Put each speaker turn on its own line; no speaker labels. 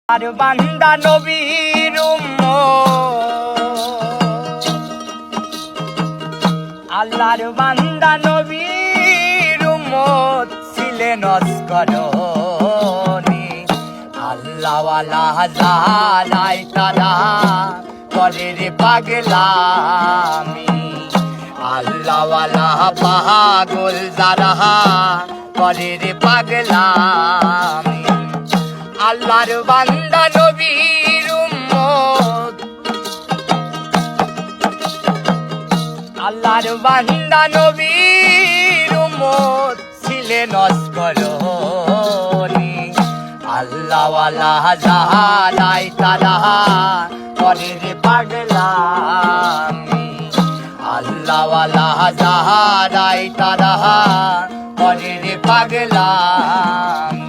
আর বান্দা নবীর উম্মত, আল্লাহর বান্দা নবীর উম্মত ছিলেন অস্করণী। আল্লাহওয়ালা জালাই তারা করে রে পাগলামি, আল্লাহওয়ালা পাগল যারা করে রে পাগলামি। আল্লাহর বান্দা নবীর উম্মত, আল্লাহর বান্দা নবীর উম্মত ছিলেন অস্করণী। আল্লাহওয়ালা জালাই তারা করে রে পাগলামি, আল্লাহওয়ালা জালাই তারা করে রে পাগলামি।